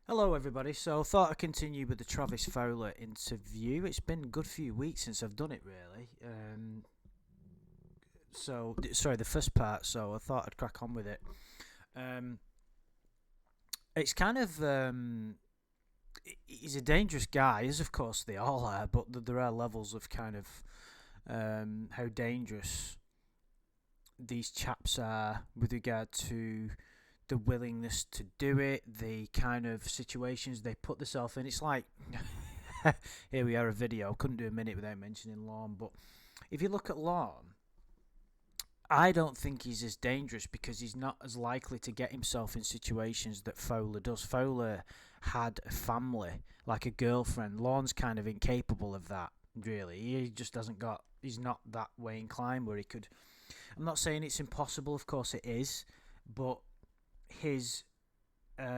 Hello, everybody. So, I thought I'd continue with the Travis Fowler interview. It's been a good few weeks since I've done it, really. Sorry, the first part. So, I thought I'd crack on with it. Um, it's kind of he's a dangerous guy, as of course they all are, but there are levels of kind of how dangerous these chaps are with regard to the willingness to do it, the kind of situations they put themselves in. It's like, here we are, a video. Couldn't do a minute without mentioning Lorne, but if you look at Lorne, I don't think he's as dangerous because he's not as likely to get himself in situations that Fowler does. Fowler had a family, like a girlfriend. Lorne's kind of incapable of that, really. He just hasn't got. He's not that way inclined where he could. I'm not saying it's impossible. Of course it is, but his what's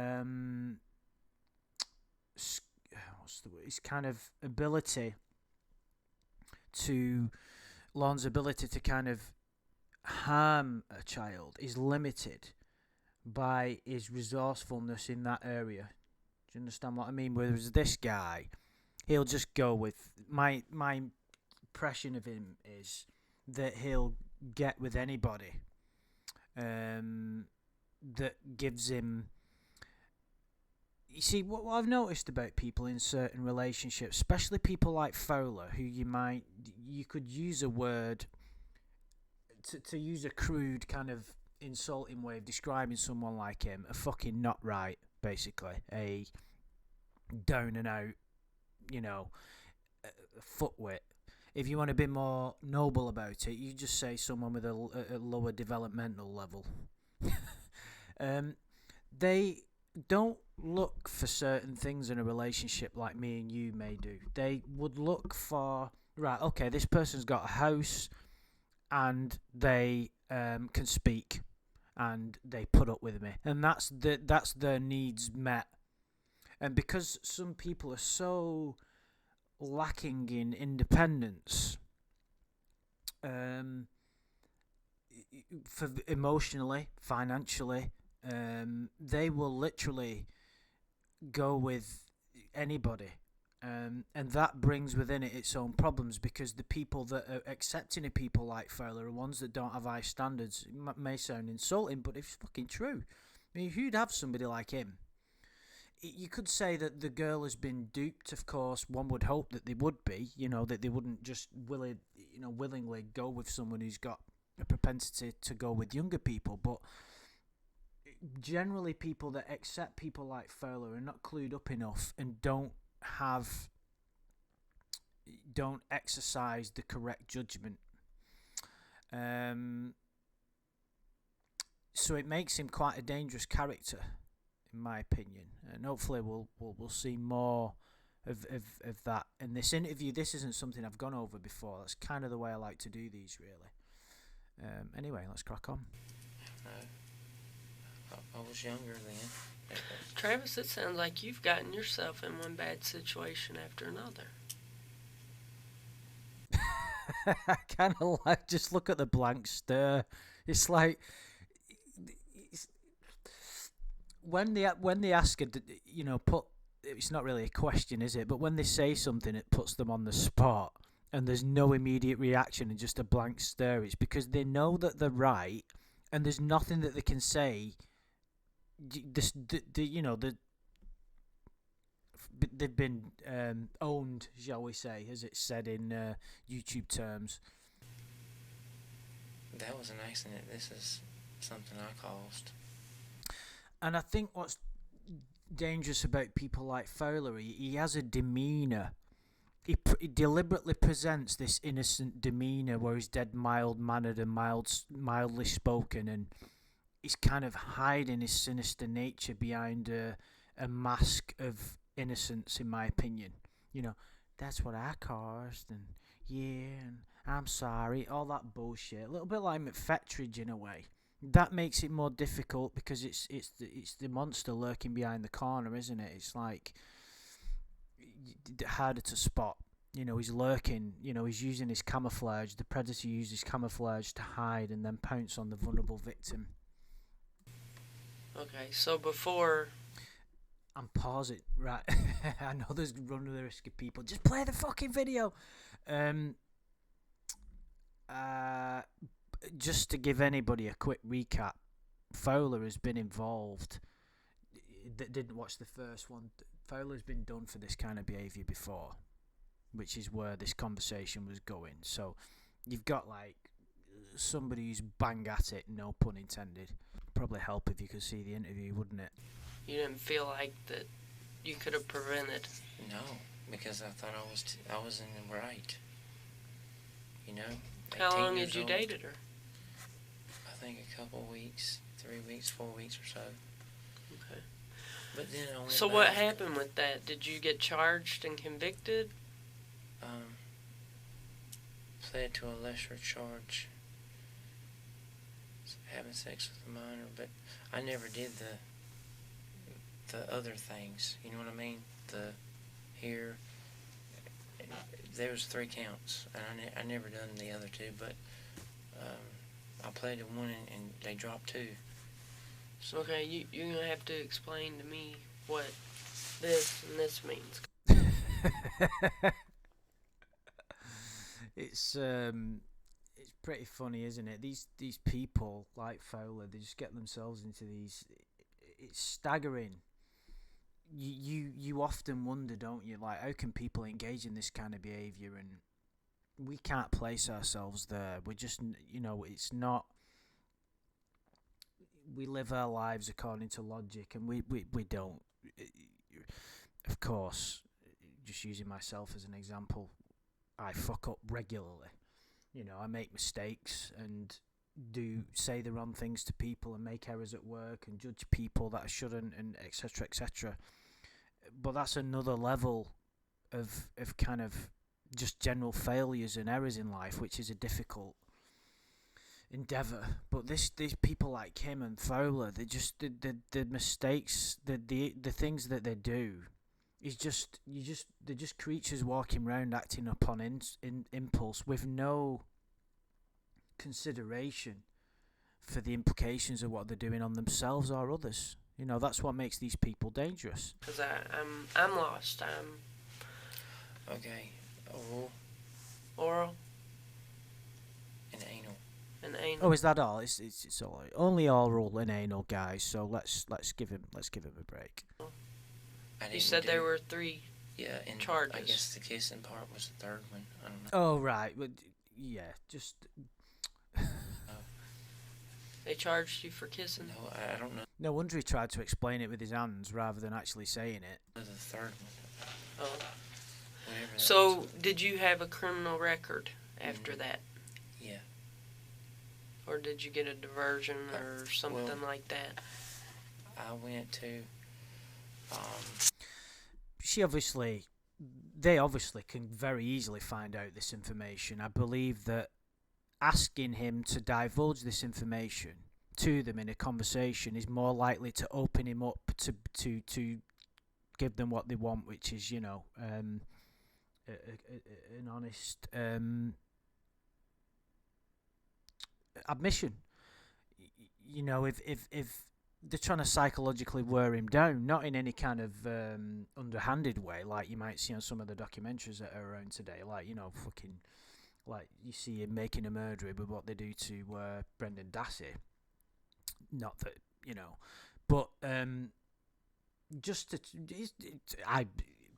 the word? His kind of ability to Lon's ability to kind of harm a child is limited by his resourcefulness in that area. Do you understand what I mean? Whereas this guy, he'll just go with my impression of him is that he'll get with anybody that gives him. You see, what I've noticed about people in certain relationships, especially people like Fowler, who you could use a word to use a crude kind of insulting way of describing someone like him, a fucking not right, basically, a down and out, you know, footwit. If you want to be more noble about it, you just say someone with a lower developmental level. They don't look for certain things in a relationship like me and you may do. They would look for, right, okay, this person's got a house and they can speak and they put up with me, and that's their needs met. And because some people are so lacking in independence, um, for emotionally, financially, they will literally go with anybody. And that brings within it its own problems because the people that are accepting of people like Fowler are ones that don't have high standards. It may sound insulting, but it's fucking true. I mean, if you'd have somebody like him, you could say that the girl has been duped. Of course, one would hope that they would be. That they wouldn't just willingly go with someone who's got a propensity to go with younger people. But generally, people that accept people like Fowler are not clued up enough and don't exercise the correct judgment. So it makes him quite a dangerous character, in my opinion. And hopefully we'll see more of that in this interview. This isn't something I've gone over before. That's kind of the way I like to do these, really. Anyway, let's crack on. I was younger then. Travis, it sounds like you've gotten yourself in one bad situation after another. I kind of like just look at the blank stare. It's like when they ask a, put. It's not really a question, is it? But when they say something, it puts them on the spot, and there's no immediate reaction and just a blank stare. It's because they know that they're right, and there's nothing that they can say. They've been owned, shall we say, as it's said in YouTube terms. That was an accident. This is something I caused. And I think what's dangerous about people like Fowler, he has a demeanour. He deliberately presents this innocent demeanour where he's dead mild-mannered and mildly spoken, and he's kind of hiding his sinister nature behind a mask of innocence, in my opinion. That's what I caused, and yeah, and I'm sorry, all that bullshit. A little bit like McFetridge in a way. That makes it more difficult because it's the monster lurking behind the corner, isn't it? It's like harder to spot. He's lurking. He's using his camouflage. The predator uses camouflage to hide and then pounce on the vulnerable victim. Okay, so before I'm pausing, right? I know there's running the risk of people. Just play the fucking video. Just to give anybody a quick recap, Fowler has been involved. That didn't watch the first one. Fowler's been done for this kind of behaviour before, which is where this conversation was going. So you've got like somebody who's bang at it, no pun intended. Probably help if you could see the interview, wouldn't it? You didn't feel like that you could have prevented? No, because I thought I was in the right. You know? How 18 long years had you old. dated her? I think a couple weeks, 3 weeks, 4 weeks or so. Okay. But then I went So back. what happened with that? Did you get charged and convicted? Pled to a lesser charge, having sex with a minor, but I never did the other things. You know what I mean? There was 3 counts, and I never done the other 2, but I pled to 1 and they dropped 2. So Okay, you're going to have to explain to me what this and this means. It's pretty funny, isn't it? These people like Fowler, they just get themselves into these. It's staggering. You often wonder, don't you? Like, how can people engage in this kind of behaviour? And we can't place ourselves there. We're just, it's not. We live our lives according to logic, and we don't. Of course, just using myself as an example, I fuck up regularly. I make mistakes and do say the wrong things to people and make errors at work and judge people that I shouldn't, and etc. etc. But that's another level of kind of just general failures and errors in life, which is a difficult endeavour. But these people like him and Fowler, they just the mistakes, the things that they do is they're just creatures walking around acting upon impulse with no consideration for the implications of what they're doing on themselves or others. That's what makes these people dangerous. Because I'm lost. okay, oral Oral and anal. and anal. Oh, is that all? It's all only oral and anal, guys. So let's give him a break. You said there were 3 Yeah, and charges. I guess the kissing part was the 3rd one. I don't know. Oh right, but yeah, just They charged you for kissing? No, I don't know no wonder he tried to explain it with his hands rather than actually saying it. the 3rd one. Oh. Whatever that So, was. did you have a criminal record after that? Yeah. Or did you get a diversion or something like that? I went to They obviously can very easily find out this information. I believe that asking him to divulge this information to them in a conversation is more likely to open him up to give them what they want, which is, an honest admission. If they're trying to psychologically wear him down, not in any kind of underhanded way, like you might see on some of the documentaries that are around today, like, fucking, like you see him making a murderer with what they do to Brendan Dassey. Not that, but I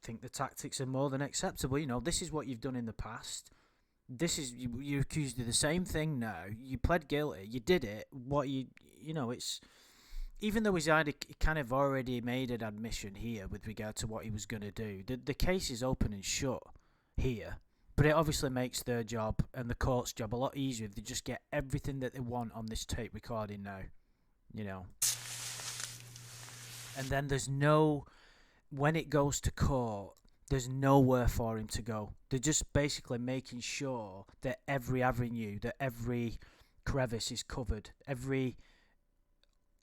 think the tactics are more than acceptable. This is what you've done in the past. This is you're accused of the same thing now. You pled guilty. You did it. It's even though he's kind of already made an admission here with regard to what he was going to do. The case is open and shut here, but it obviously makes their job and the court's job a lot easier if they just get everything that they want on this tape recording now. And then when it goes to court, there's nowhere for him to go. They're just basically making sure that every avenue, that every crevice is covered,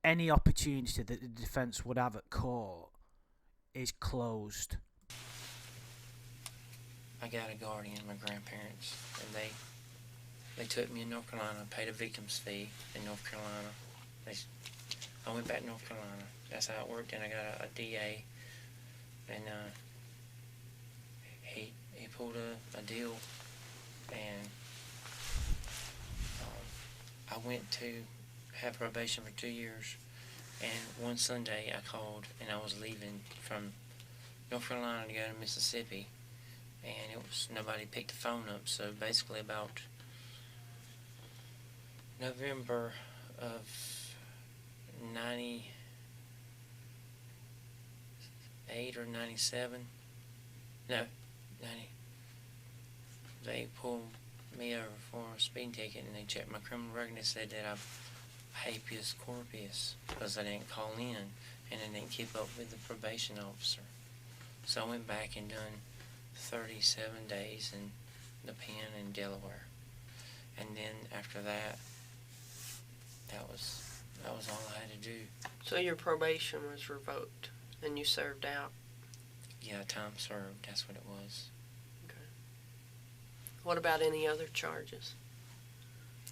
any opportunity that the defence would have at court is closed. I got a guardian, my grandparents, and they took me in North Carolina, paid a victim's fee in North Carolina. I went back to North Carolina. That's how it worked, and I got a DA and he pulled a deal, and I went to have probation for 2 years. And one Sunday I called, and I was leaving from North Carolina to go to Mississippi, and nobody picked the phone up. So basically, about November of 98 or 97, no, 90. They pulled me over for a speeding ticket, and they checked my criminal record and said that I've habeas corpus because I didn't call in and I didn't keep up with the probation officer. So I went back and done 37 days in the pen in Delaware, and then after that, that was all I had to do. So your probation was revoked and you served out? Yeah, time served. That's what it was. Okay. What about any other charges?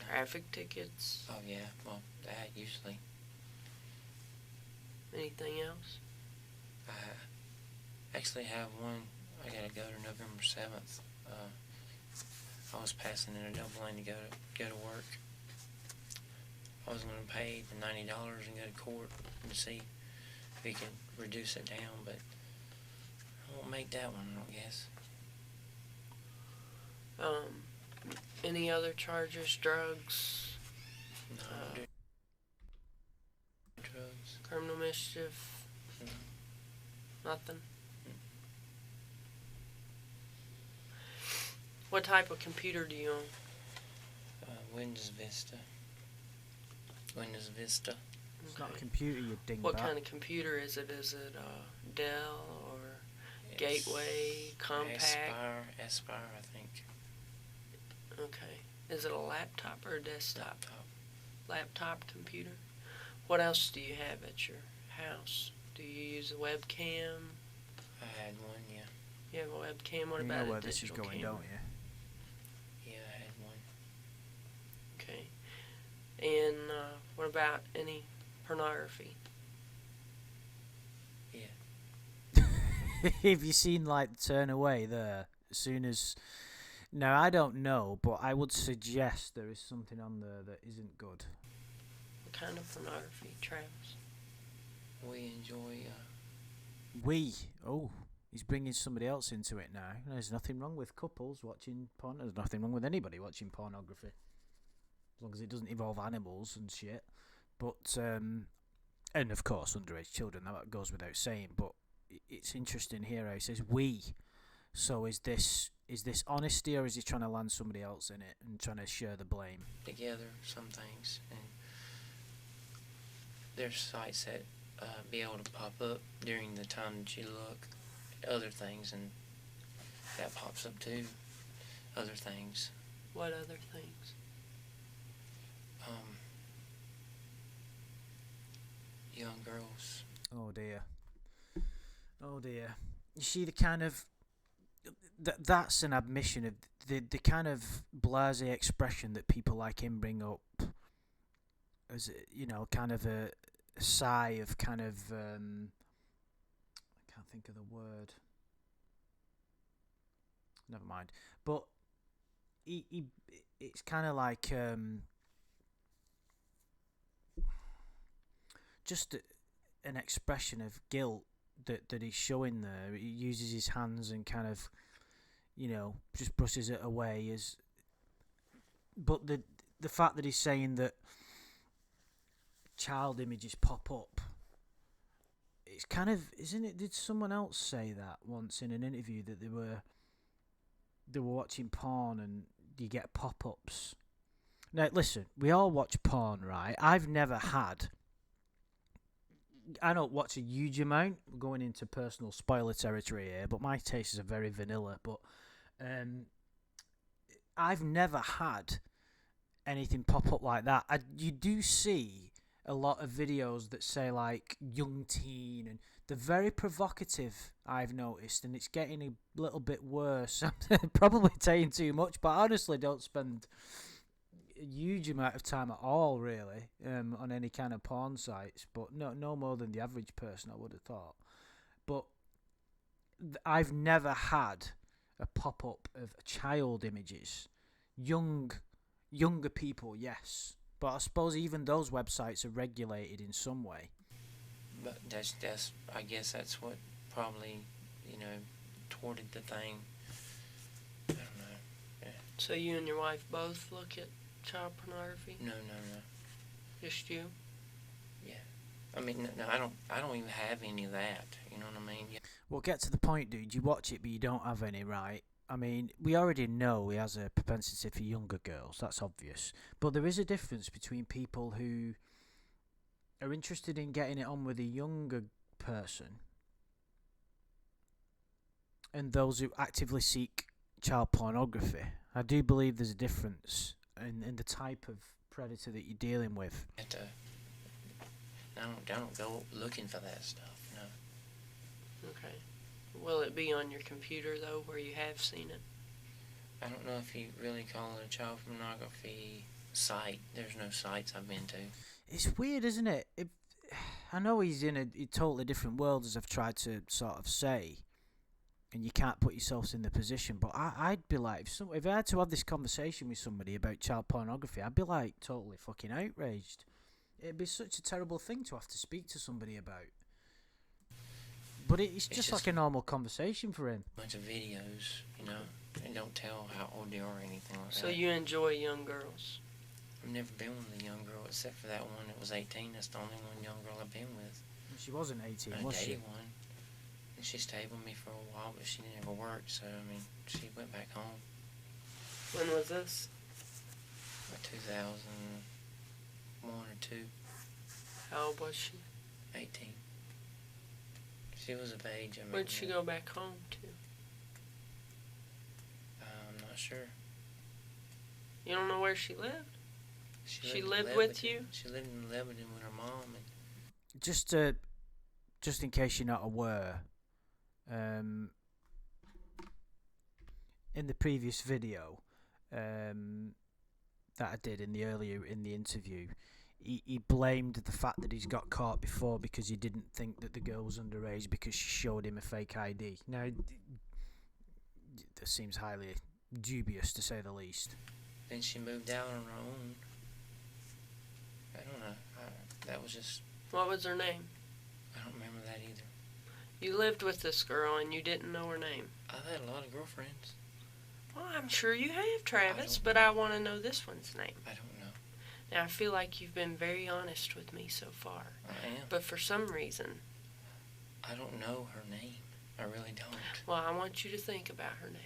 Traffic tickets? Oh yeah, well that usually. Anything else? I actually have one. I gotta go to November 7th. I was passing in a double lane to go to work. I was going to pay the $90 and go to court and see if he could reduce it down, but I won't make that one, I guess. Any other charges? Drugs? No, I don't do drugs. Criminal mischief? No. Nothing? What type of computer do you own? Windows Vista. Windows Vista. It's not a computer, you dingbat. What kind of computer is it? Is it Dell or Gateway, Compact? Aspire, I think. Okay. Is it a laptop or a desktop? Laptop. Laptop computer? What else do you have at your house? Do you use a webcam? I had one, yeah. You have a webcam? What You about know where a this is digital going, camera? don't you? Yeah, I had one. Okay. And what about any pornography? Yeah. Have you seen like Turn Away there? As soon as... Now, I don't know, but I would suggest there is something on there that isn't good. What kind of pornography, Travis? We enjoy... Oh, he's bringing somebody else into it now. There's nothing wrong with couples watching porn. There's nothing wrong with anybody watching pornography. As long as it doesn't involve animals and shit. But, and of course, underage children, that goes without saying. But it's interesting here how he says we. So is this honesty, or is he trying to land somebody else in it and trying to share the blame? together some things, and there's sites that be able to pop up during the time that you look at other things, and that pops up too. Other things. What other things? Young girls. Oh dear. Oh dear. You see the kind of... that's an admission of the kind of blasé expression that people like him bring up as, you know, kind of a sigh of kind of... I can't think of the word. Never mind. But it's kind of like... just an expression of guilt that he's showing there. He uses his hands and kind of, you know, just brushes it away. But the fact that he's saying that child images pop up, it's kind of, isn't it? Did someone else say that once in an interview, that they were watching porn and you get pop-ups? Now listen, we all watch porn, right? I don't watch a huge amount. We're going into personal spoiler territory here, but my tastes are very vanilla. But I've never had anything pop up like that. You do see a lot of videos that say like young teen, and they're very provocative, I've noticed, and it's getting a little bit worse. I'm probably saying too much, but I honestly don't spend a huge amount of time at all, really, on any kind of porn sites, but no more than the average person, I would have thought. But I've never had a pop-up of child images. Younger people, yes. But I suppose even those websites are regulated in some way. But that's I guess that's what probably, thwarted the thing. I don't know. Yeah. So you and your wife both look at child pornography? No. Just you? Yeah. I mean, no, I don't even have any of that. You know what I mean? Yeah. Well, get to the point, dude. You watch it, but you don't have any, right? I mean, we already know he has a propensity for younger girls. That's obvious. But there is a difference between people who are interested in getting it on with a younger person and those who actively seek child pornography. I do believe there's a difference in the type of predator that you're dealing with. I don't go looking for that stuff. No. Okay. Will it be on your computer, though, where you have seen it? I don't know if you really call it a child pornography site. There's no sites I've been to. It's weird, isn't it? I know he's in a totally different world, as I've tried to sort of say, and you can't put yourselves in the position, but I'd be like, if I had to have this conversation with somebody about child pornography, I'd be like totally fucking outraged. It'd be such a terrible thing to have to speak to somebody about. But it's just like a normal conversation for him. A bunch of videos, and don't tell how old they are or anything like that. So you enjoy young girls? I've never been with a young girl except for that one that was 18. That's the only one young girl I've been with. She wasn't 18, I was she? dated one. And she stayed with me for a while, but she never worked, so, she went back home. When was this? Like 2001 or 2. How old was she? 18. She was of age. Where'd she go back home to? I'm not sure. You don't know where she lived? She lived in with you? She lived in Lebanon with her mom. And Just in case you're not aware, in the previous video that I did in the interview, he blamed the fact that he's got caught before because he didn't think that the girl was underage because she showed him a fake ID. Now, that seems highly dubious, to say the least. then she moved out on her own. I don't know. That was just... What was her name? I don't remember that either. You lived with this girl and you didn't know her name. I've had a lot of girlfriends. Well, I'm sure you have, Travis, but I want to know this one's name. I don't know. Now, I feel like you've been very honest with me so far. I am. But for some reason... I don't know her name. I really don't. Well, I want you to think about her name.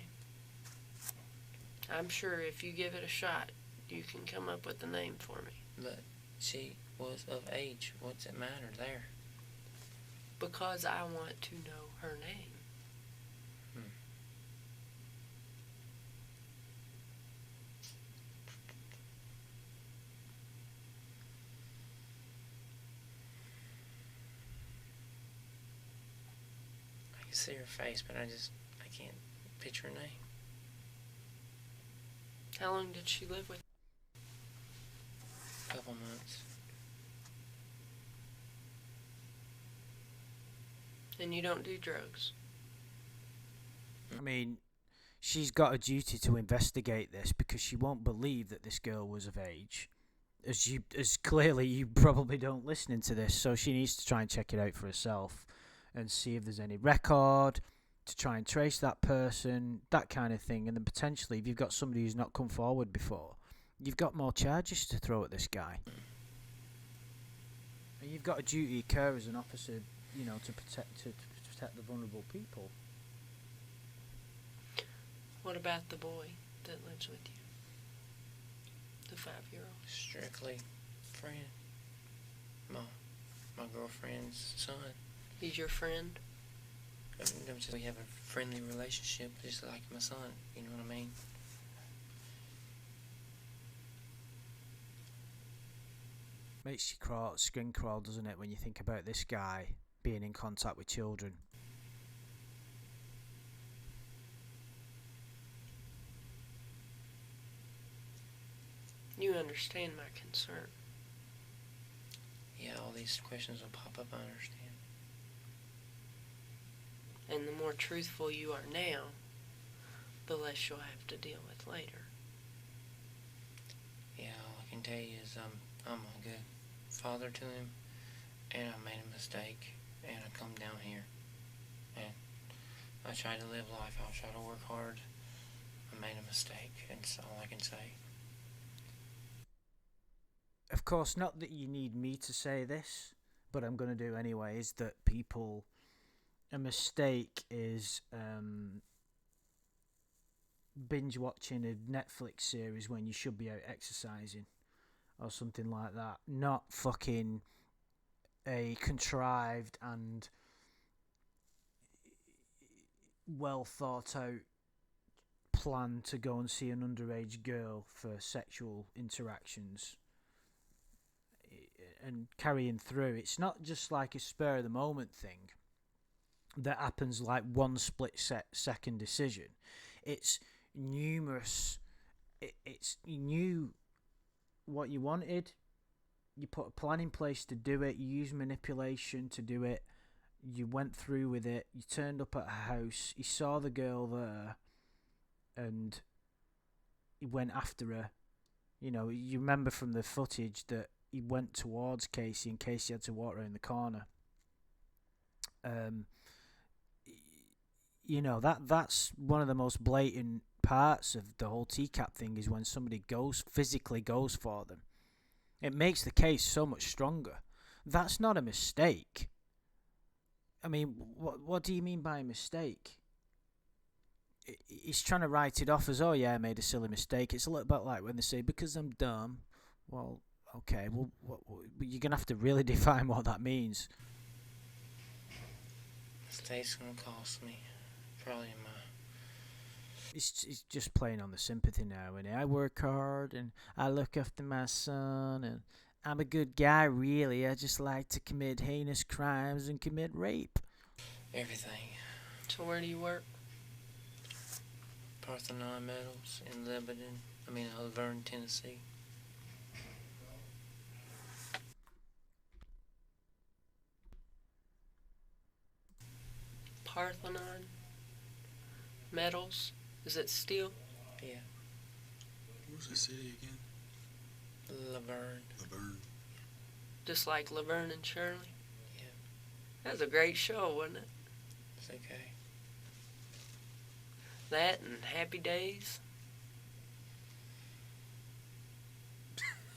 I'm sure if you give it a shot, you can come up with a name for me. But she was of age. What's it matter there? Because I want to know her name. I can see her face, but I can't picture her name. How long did she live with? A couple months. And you don't do drugs? I mean, she's got a duty to investigate this because she won't believe that this girl was of age. As clearly you probably don't listening to this, so she needs to try and check it out for herself and see if there's any record to try and trace that person, that kind of thing. And then potentially, if you've got somebody who's not come forward before, you've got more charges to throw at this guy. And you've got a duty of care as an officer, to protect the vulnerable people. What about the boy that lives with you? The 5-year-old? Strictly friend. My girlfriend's son. He's your friend? We have a friendly relationship, just like my son. You know what I mean? Makes you skin crawl, doesn't it, when you think about this guy being in contact with children. You understand my concern. Yeah, all these questions will pop up, I understand. And the more truthful you are now, the less you'll have to deal with later. Yeah, all I can tell you is I'm a good father to him, and I made a mistake, and I come down here, and I try to live life. I try to work hard. I made a mistake, and that's all I can say. Of course, not that you need me to say this, but I'm going to do anyway, is that people... A mistake is binge watching a Netflix series when you should be out exercising or something like that. Not fucking a contrived and well thought out plan to go and see an underage girl for sexual interactions and carrying through. It's not just like a spur of the moment thing that happens like one split second decision. It's numerous. It's you knew what you wanted. You put a plan in place to do it. You used manipulation to do it. You went through with it. You turned up at a house. You saw the girl there, and he went after her. You know, you remember from the footage that he went towards Casey, and Casey had to walk around the corner. You know, that's one of the most blatant parts of the whole TCaP thing, is when somebody physically goes for them. It makes the case so much stronger. That's not a mistake. I mean, what do you mean by a mistake? He's trying to write it off as, oh yeah, I made a silly mistake. It's a little bit like when they say, because I'm dumb. Well, okay, well, you're going to have to really define what that means. Mistake's gonna cost me. Probably He's just playing on the sympathy now, and I work hard and I look after my son and I'm a good guy, really. I just like to commit heinous crimes and commit rape. everything. So where do you work? Parthenon Metals in Laverne, Tennessee. Parthenon Metals? Is it steel? Yeah. Where's the city again? Laverne. Laverne. Just like Laverne and Shirley? Yeah. That was a great show, wasn't it? It's okay. That and Happy Days.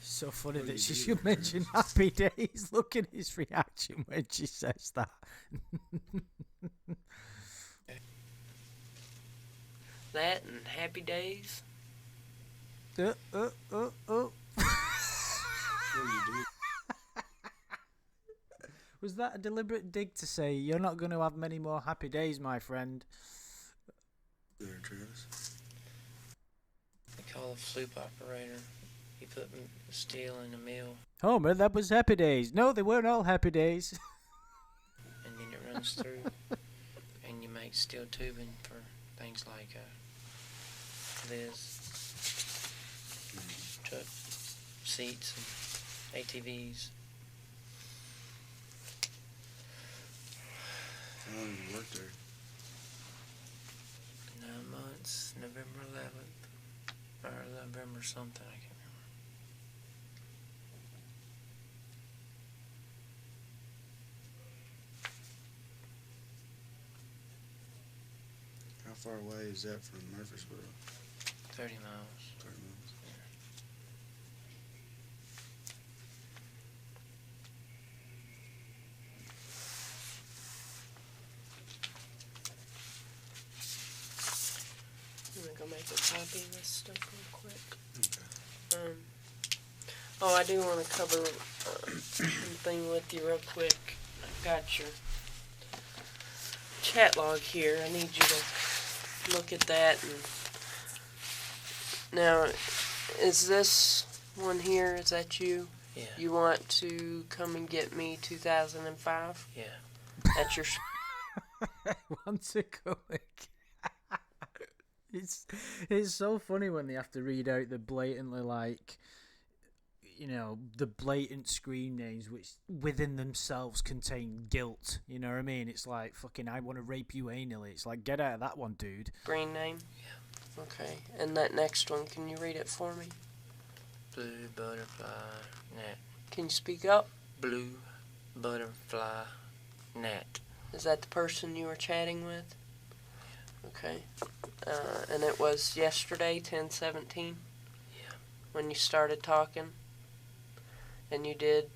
So funny that she should mention Happy Days. Look at his reaction when she says that. That and Happy Days. Oh. What do you do? Was that a deliberate dig to say, you're not going to have many more happy days, my friend? There, Travis. They call a floop operator. He put steel in the mill, Homer, that was happy days. No, they weren't all happy days. and then it runs through, and you make steel tubing for things like this, truck seats, and ATVs. How long did you work there? 9 months, November 11th, or November something, I can't remember. How far away is that from Murfreesboro? 30 miles. 30 miles. I'm gonna go make a copy of this stuff real quick. Okay. Oh, I do want to cover something with you real quick. I've got your chat log here. I need you to look at that. And now, is this one here? Is that you? Yeah. You want to come and get me 2005? Yeah. That's your. Want to go It's so funny when they have to read out the blatantly, like, you know, the blatant screen names which within themselves contain guilt. You know what I mean? It's like, fucking, I want to rape you anally. It's like, get out of that one, dude. Green name? Yeah. Okay. And that next one, can you read it for me? Blue butterfly gnat. Can you speak up? Blue butterfly gnat. Is that the person you were chatting with? Okay. And it was yesterday, 10/17? Yeah. When you started talking? And you did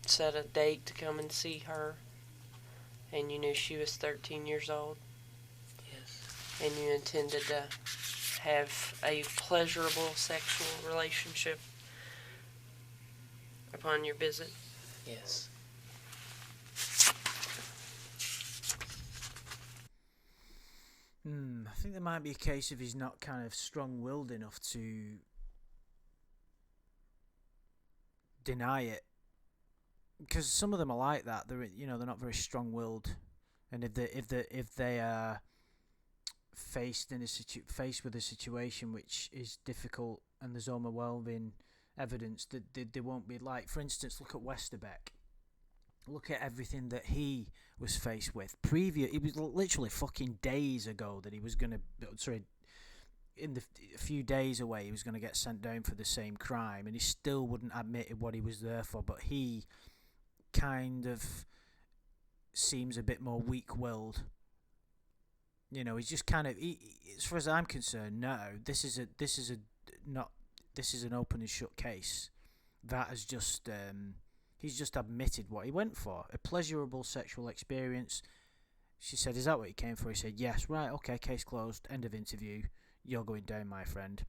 set a date to come and see her? And you knew she was 13 years old? Yes. And you intended to have a pleasurable sexual relationship upon your visit? Yes. I think there might be a case of he's not kind of strong-willed enough to deny it, because some of them are like that. They're not very strong-willed, and if they are faced with a situation which is difficult and there's overwhelming evidence, that they won't be like. For instance, look at Westerbeck. Look at everything that he was faced with. It was literally fucking days ago that he was going to... a few days away, he was going to get sent down for the same crime, and he still wouldn't admit what he was there for. But he kind of seems a bit more weak-willed. You know, he's just kind of... as far as I'm concerned, no, this is an open and shut case. That has just... he's just admitted what he went for. A pleasurable sexual experience. She said, is that what you came for? He said, yes. Right, okay, case closed. End of interview. You're going down, my friend.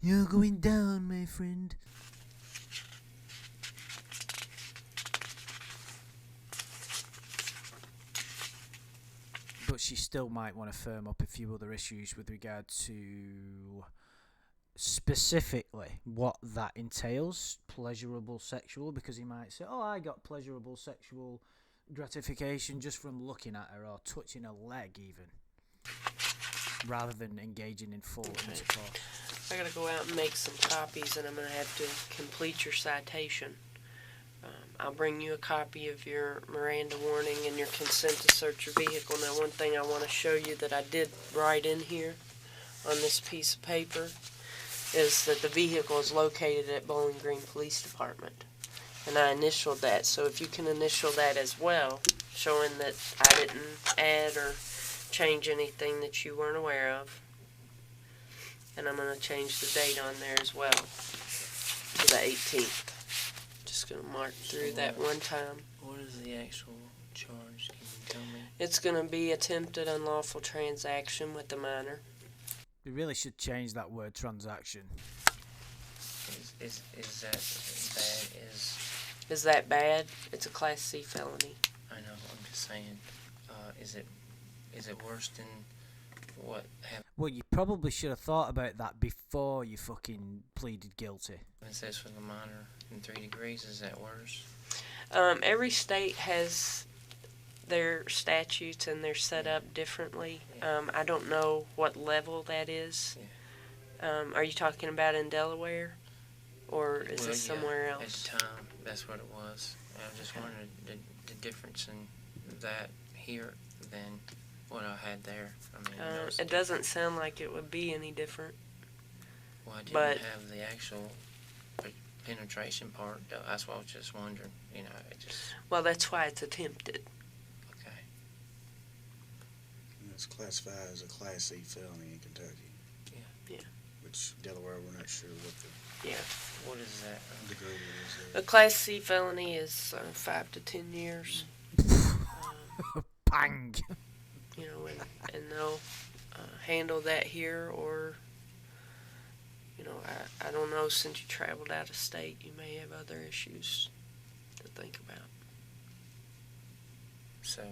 You're going down, my friend. But she still might want to firm up a few other issues with regard to... specifically what that entails, pleasurable sexual, because he might say, oh, I got pleasurable sexual gratification just from looking at her or touching her leg even, rather than engaging in full intercourse. I gotta go out and make some copies, and I'm gonna have to complete your citation. I'll bring you a copy of your Miranda warning and your consent to search your vehicle. Now, one thing I want to show you that I did write in here on this piece of paper is that the vehicle is located at Bowling Green Police Department. And I initialed that, so if you can initial that as well, showing that I didn't add or change anything that you weren't aware of. And I'm going to change the date on there as well to the 18th. Just going to mark through that one time. What is the actual charge? Can you tell me? It's going to be attempted unlawful transaction with the minor. We really should change that word transaction. Is that bad? Is that bad? It's a Class C felony. I know. I'm just saying. Is it worse than what happened? Well, you probably should have thought about that before you fucking pleaded guilty. It says for the minor in 3 degrees. Is that worse? Every state has their statutes and they're set up differently. I don't know what level that is. Yeah. Are you talking about in Delaware? Or is it somewhere else? At the time, that's what it was. I just wondered the difference in that here than what I had there. I mean, It doesn't sound like it would be any different. Well, I didn't but have the actual penetration part. That's why I was just wondering. You know, it just... Well, that's why it's attempted. Okay. And it's classified as a Class C felony in Kentucky. Yeah. Which Delaware, we're not sure what the Yeah. What is that? degree is. A Class C felony is 5 to 10 years. Bang! You know, and they'll handle that here, or, you know, I don't know, since you traveled out of state, you may have other issues to think about. So,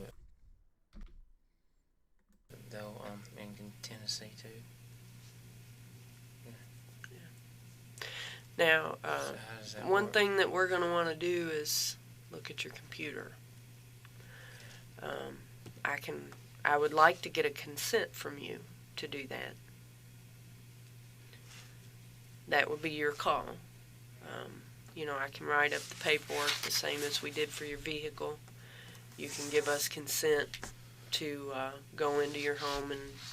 though, in Tennessee too. Now, So how does that one work? thing that we're going to want to do is look at your computer. I would like to get a consent from you to do that. that would be your call. I can write up the paperwork the same as we did for your vehicle. You can give us consent to go into your home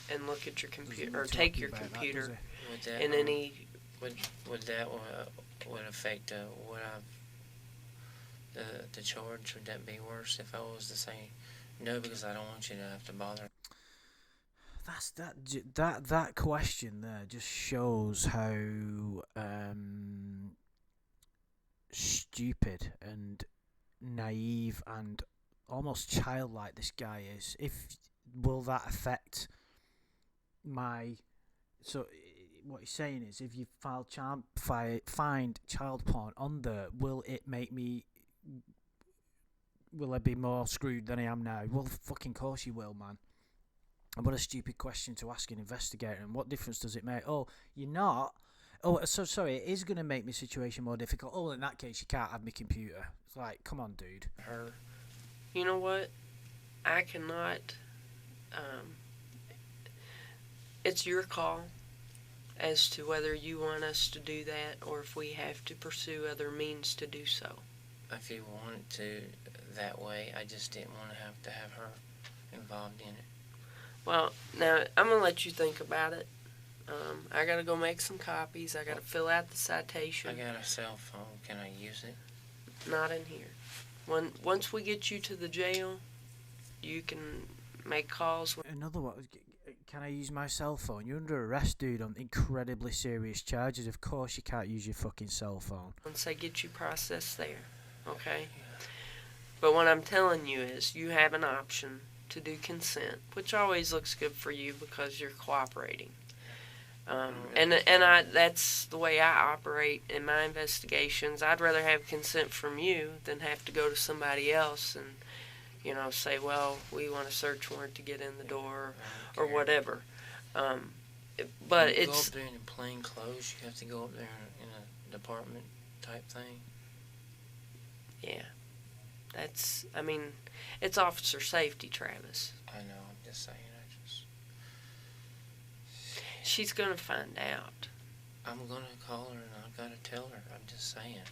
and look at your computer, or take your computer Would that, in any. would that would affect what the charge? Would that be worse if I was to say no, because I don't want you to have to bother? That question there just shows how stupid and naive and almost childlike this guy is. Will that affect my? So what he's saying is, if you find child porn on there, will it make me? Will I be more screwed than I am now? Well, fucking course you will, man. And what a stupid question to ask an investigator. And what difference does it make? Oh, you're not. Oh, so sorry. It is going to make my situation more difficult. Oh, in that case, you can't have my computer. It's like, come on, dude. Her. You know what? I cannot. It's your call as to whether you want us to do that or if we have to pursue other means to do so. If you wanted to that way, I just didn't want to have her involved in it. Well, now, I'm going to let you think about it. I got to go make some copies. I got to fill out the citation. I got a cell phone. Can I use it? Not in here. Once we get you to the jail, you can make calls. Another one. Can I use my cell phone? You're under arrest, dude, on incredibly serious charges. Of course you can't use your fucking cell phone. Once they get you processed there, okay? But what I'm telling you is you have an option to do consent, which always looks good for you because you're cooperating. That's the way I operate in my investigations. I'd rather have consent from you than have to go to somebody else and, say, well, we want a search warrant to get in the door or whatever. But you it's... go up there in plain clothes. You have to go up there in a department type thing. Yeah. It's officer safety, Travis. I know, I'm just saying, She's going to find out. I'm going to call her and I've got to tell her. I'm just saying.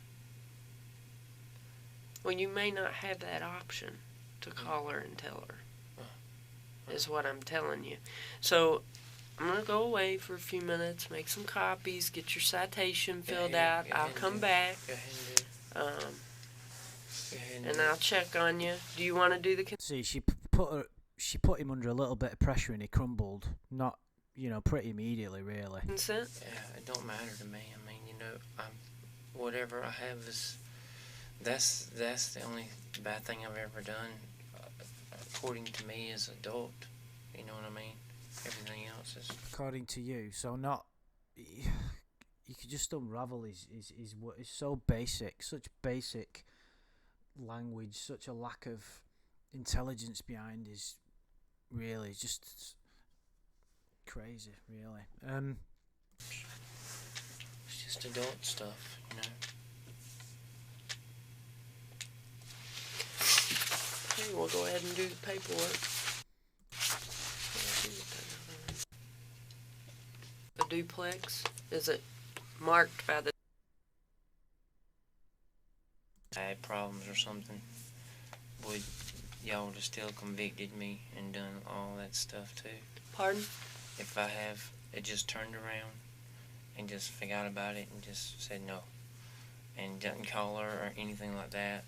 Well, you may not have that option to call her and tell her, is what I'm telling you. So, I'm going to go away for a few minutes, make some copies, get your citation filled out. I'll come back. Go ahead and do it. And I'll check on you. Do you want to do the... See, she put him under a little bit of pressure and he crumbled. Not, pretty immediately, really. Consent? Yeah, it don't matter to me. Whatever I have is... That's the only bad thing I've ever done, according to me as an adult. You know what I mean? Everything else is... According to you, so not... You could just unravel his what is so basic, such basic language, such a lack of intelligence behind his... Really, just... crazy, really. It's just adult stuff, Okay, we'll go ahead and do the paperwork. The duplex, is it marked by the... I had problems or something, would y'all have still convicted me and done all that stuff too? Pardon? If I have, it just turned around and just forgot about it and just said no, and didn't call her or anything like that,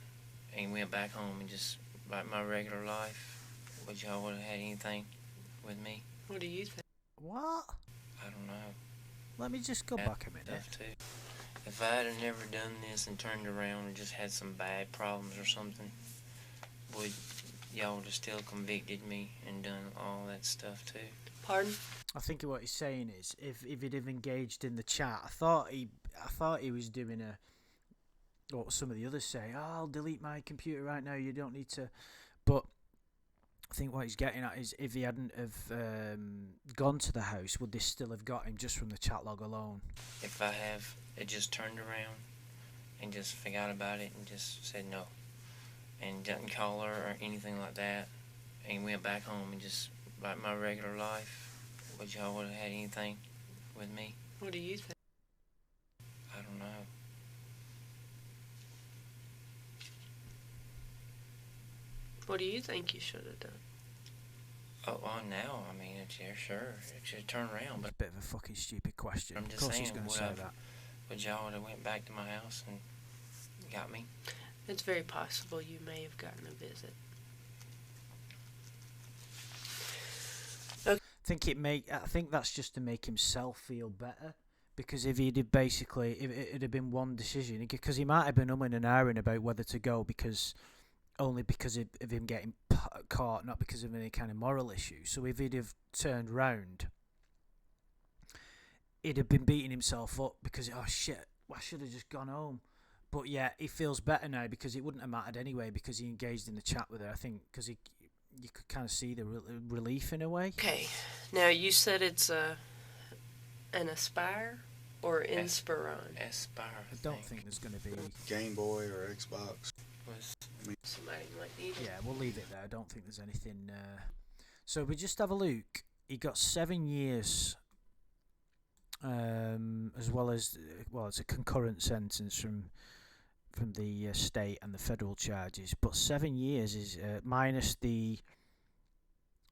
and went back home and just like my regular life, would y'all would have had anything with me? What do you think? What? I don't know. Let me just go back a minute. Too. If I had never done this and turned around and just had some bad problems or something, would y'all have still convicted me and done all that stuff too? Pardon? I think what he's saying is, if he'd have engaged in the chat, I thought he was doing what some of the others say. Oh, I'll delete my computer right now. You don't need to. But I think what he's getting at is, if he hadn't have gone to the house, would they still have got him just from the chat log alone? If I have, it just turned around and just forgot about it and just said no, and didn't call her or anything like that, and went back home and just like my regular life, would y'all would have had anything with me? What do you think? What do you think you should have done? Oh, well, now, I mean, it's, yeah, sure, it should turn around, It's but a bit of a fucking stupid question. I'm Of just course he's saying, going to would say I've- that. would y'all have went back to my house and got me? It's very possible you may have gotten a visit. I think that's just to make himself feel better. Because if he'd have basically, if it had been one decision, because he might have been umming and ahhing about whether to go only because of him getting caught, not because of any kind of moral issue. So if he'd have turned round, he'd have been beating himself up because, oh shit, I should have just gone home. But yeah, he feels better now because it wouldn't have mattered anyway because he engaged in the chat with her, I think, because you could kind of see the relief in a way. Okay, now you said it's an Aspire or Inspiron? Aspire, I don't think there's going to be... Game Boy or Xbox. was Somebody might need it. Yeah, we'll leave it there. I don't think there's anything... So we just have a look. He got 7 years, as well as... Well, it's a concurrent sentence from the state and the federal charges. But 7 years is minus the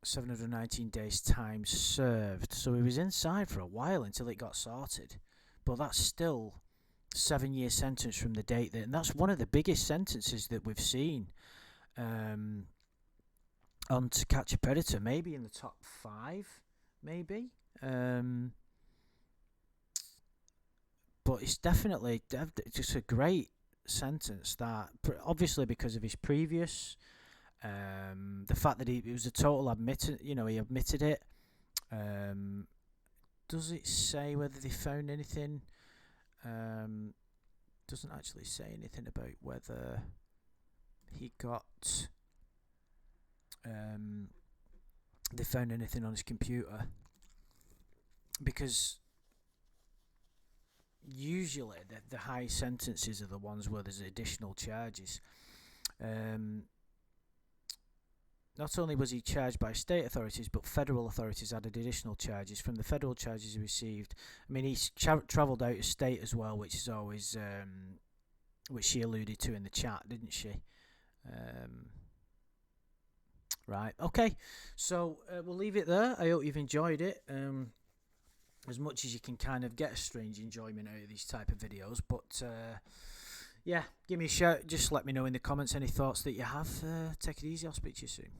719 days time served. So he was inside for a while until it got sorted. But that's still 7 year sentence from the date that, and that's one of the biggest sentences that we've seen on To Catch a Predator, maybe in the top 5, maybe. But it's definitely just a great sentence, that obviously because of his previous, the fact that it was a total admitted, he admitted it. Does it say whether they found anything? Doesn't actually say anything about whether he got they found anything on his computer, because usually the high sentences are the ones where there's additional charges. Not only was he charged by state authorities, but federal authorities added additional charges. From the federal charges he received, I mean, he's travelled out of state as well, which is always, which she alluded to in the chat, didn't she? Right, okay. So we'll leave it there. I hope you've enjoyed it. As much as you can kind of get a strange enjoyment out of these type of videos, but yeah, give me a shout. Just let me know in the comments any thoughts that you have. Take it easy. I'll speak to you soon.